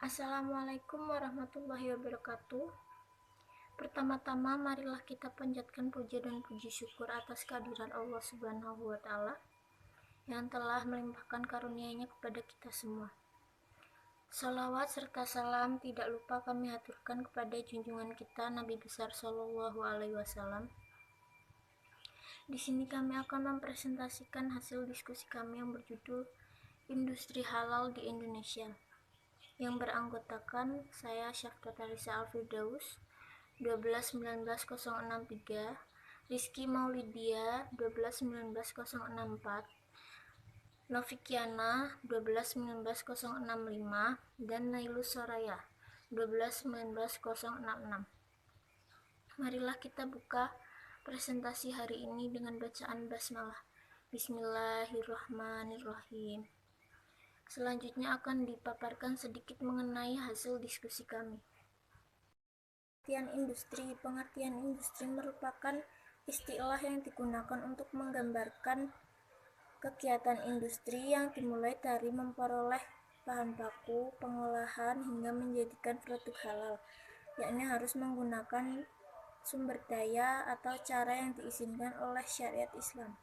Assalamualaikum warahmatullahi wabarakatuh. Pertama-tama marilah kita panjatkan puja dan puji syukur atas kehadiran Allah Subhanahu wa taala yang telah melimpahkan karunia-Nya kepada kita semua. Salawat serta salam tidak lupa kami haturkan kepada junjungan kita Nabi besar Shallallahu alaihi wasallam. Di sini kami akan mempresentasikan hasil diskusi kami yang berjudul Industri Halal di Indonesia, yang beranggotakan saya Syafqat Arisa Alfirdaus 1219063, Rizky Maulidia 1219064, Novikiana 1219065, dan Nailus Soraya 1219066. Marilah kita buka presentasi hari ini dengan bacaan basmalah. Bismillahirrahmanirrahim. Selanjutnya akan dipaparkan sedikit mengenai hasil diskusi kami. Pengertian industri merupakan istilah yang digunakan untuk menggambarkan kegiatan industri yang dimulai dari memperoleh bahan baku, pengolahan, hingga menjadikan produk halal, yakni harus menggunakan sumber daya atau cara yang diizinkan oleh syariat Islam.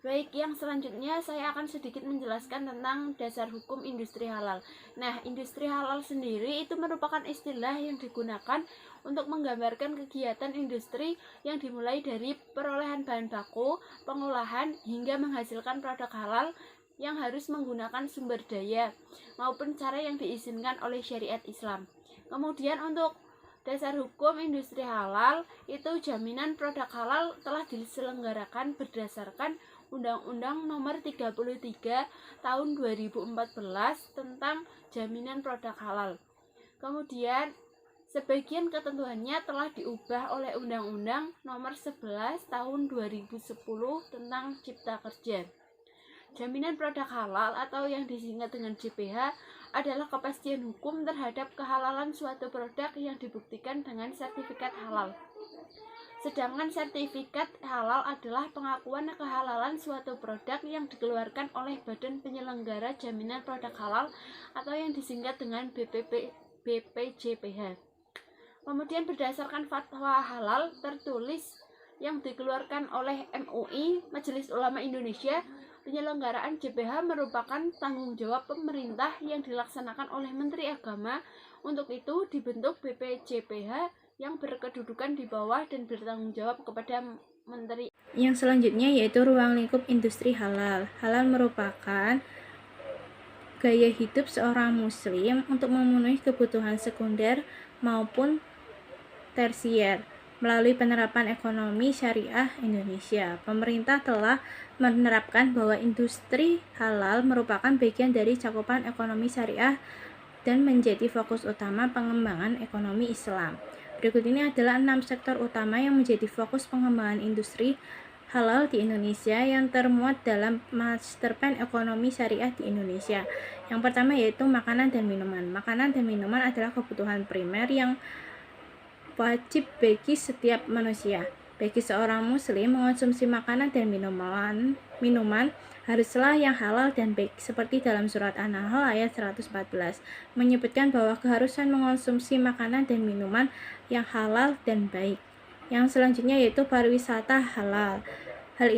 Baik, yang selanjutnya saya akan sedikit menjelaskan tentang dasar hukum industri halal. Nah, industri halal sendiri itu merupakan istilah yang digunakan untuk menggambarkan kegiatan industri yang dimulai dari perolehan bahan baku, pengolahan, hingga menghasilkan produk halal yang harus menggunakan sumber daya maupun cara yang diizinkan oleh syariat Islam. Kemudian untuk dasar hukum industri halal itu jaminan produk halal telah diselenggarakan berdasarkan Undang-Undang Nomor 33 Tahun 2014 tentang jaminan produk halal. Kemudian sebagian ketentuannya telah diubah oleh Undang-Undang Nomor 11 Tahun 2010 tentang Cipta Kerja. Jaminan produk halal atau yang disingkat dengan JPH adalah kepastian hukum terhadap kehalalan suatu produk yang dibuktikan dengan sertifikat halal. Sedangkan sertifikat halal adalah pengakuan kehalalan suatu produk yang dikeluarkan oleh Badan Penyelenggara Jaminan Produk Halal atau yang disingkat dengan BPJPH. Kemudian berdasarkan fatwa halal tertulis yang dikeluarkan oleh MUI, Majelis Ulama Indonesia, penyelenggaraan JPH merupakan tanggung jawab pemerintah yang dilaksanakan oleh Menteri Agama. Untuk itu dibentuk BPJPH yang berkedudukan di bawah dan bertanggung jawab kepada Menteri. Yang selanjutnya yaitu ruang lingkup industri halal. Halal merupakan gaya hidup seorang muslim untuk memenuhi kebutuhan sekunder maupun tersier melalui penerapan ekonomi syariah Indonesia. Pemerintah telah menerapkan bahwa industri halal merupakan bagian dari cakupan ekonomi syariah dan menjadi fokus utama pengembangan ekonomi Islam. Berikut ini adalah 6 sektor utama yang menjadi fokus pengembangan industri halal di Indonesia yang termuat dalam Master Plan Ekonomi Syariah di Indonesia. Yang pertama yaitu makanan dan minuman. Makanan dan minuman adalah kebutuhan primer yang wajib bagi setiap manusia. Bagi seorang muslim, mengonsumsi makanan dan minuman haruslah yang halal dan baik, seperti dalam surat An-Nahl ayat 114 menyebutkan bahwa keharusan mengonsumsi makanan dan minuman yang halal dan baik. Yang selanjutnya yaitu pariwisata halal. Hal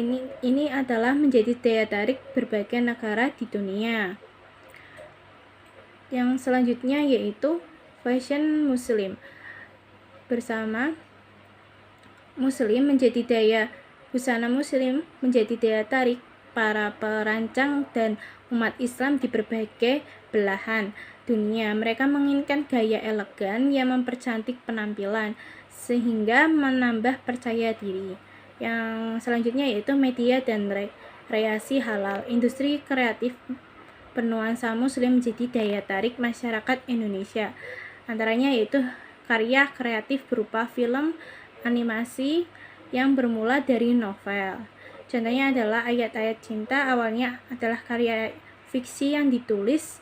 ini adalah menjadi daya tarik berbagai negara di dunia. Yang selanjutnya yaitu fashion muslim. Bersama muslim menjadi busana muslim menjadi daya tarik para perancang dan umat Islam di berbagai belahan dunia. Mereka menginginkan gaya elegan yang mempercantik penampilan sehingga menambah percaya diri. Yang selanjutnya yaitu media dan rekreasi halal. Industri kreatif bernuansa muslim menjadi daya tarik masyarakat Indonesia. Antaranya yaitu karya kreatif berupa film, animasi yang bermula dari novel. Contohnya adalah ayat-ayat cinta, awalnya adalah karya fiksi yang ditulis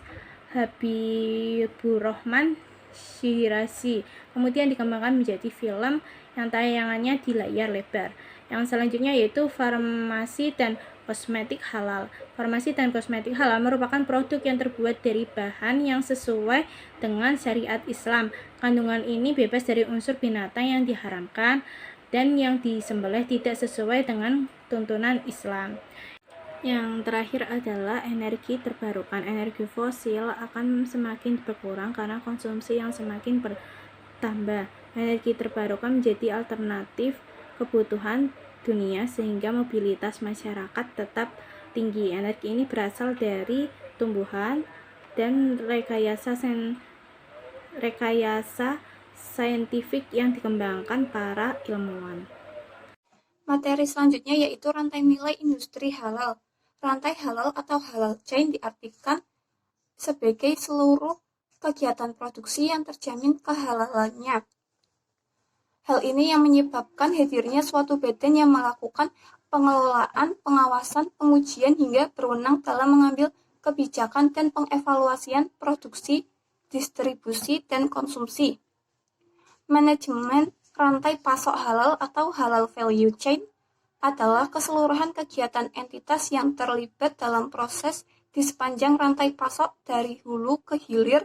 Habibur Rahman Shirazi, kemudian dikembangkan menjadi film yang tayangannya di layar lebar. Yang selanjutnya yaitu farmasi dan kosmetik halal. Farmasi dan kosmetik halal merupakan produk yang terbuat dari bahan yang sesuai dengan syariat Islam. Kandungan ini bebas dari unsur binatang yang diharamkan dan yang disembelih tidak sesuai dengan tuntunan Islam. Yang terakhir adalah energi terbarukan. Energi fosil akan semakin berkurang karena konsumsi yang semakin bertambah. Energi terbarukan menjadi alternatif kebutuhan dunia sehingga mobilitas masyarakat tetap tinggi. Energi ini berasal dari tumbuhan dan rekayasa saintifik yang dikembangkan para ilmuwan. Materi selanjutnya yaitu rantai nilai industri halal. Rantai halal atau halal chain diartikan sebagai seluruh kegiatan produksi yang terjamin kehalalannya. Hal ini yang menyebabkan hadirnya suatu badan yang melakukan pengelolaan, pengawasan, pengujian hingga berwenang dalam mengambil kebijakan dan pengevaluasian produksi, distribusi, dan konsumsi. Manajemen rantai pasok halal atau halal value chain adalah keseluruhan kegiatan entitas yang terlibat dalam proses di sepanjang rantai pasok dari hulu ke hilir,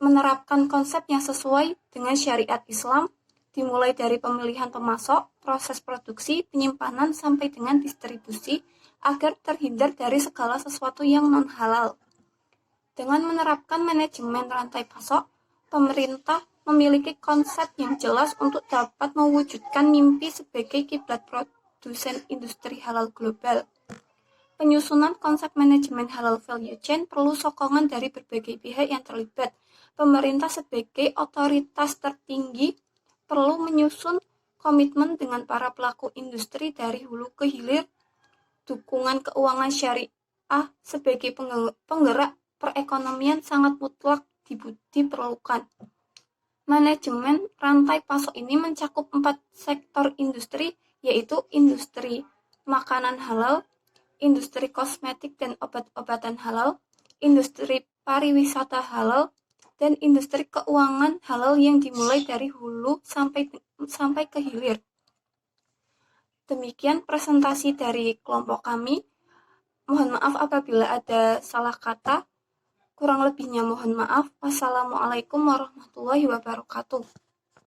menerapkan konsep yang sesuai dengan syariat Islam, dimulai dari pemilihan pemasok, proses produksi, penyimpanan, sampai dengan distribusi, agar terhindar dari segala sesuatu yang non-halal. Dengan menerapkan manajemen rantai pasok, pemerintah memiliki konsep yang jelas untuk dapat mewujudkan mimpi sebagai kiblat produsen industri halal global. Penyusunan konsep manajemen halal value chain perlu sokongan dari berbagai pihak yang terlibat. Pemerintah sebagai otoritas tertinggi perlu menyusun komitmen dengan para pelaku industri dari hulu ke hilir. Dukungan keuangan syariah sebagai penggerak perekonomian sangat mutlak diperlukan. Manajemen rantai pasok ini mencakup 4 sektor industri, yaitu industri makanan halal, industri kosmetik dan obat-obatan halal, industri pariwisata halal, dan industri keuangan halal yang dimulai dari hulu sampai ke hilir. Demikian presentasi dari kelompok kami. Mohon maaf apabila ada salah kata. Kurang lebihnya mohon maaf. Wassalamualaikum warahmatullahi wabarakatuh.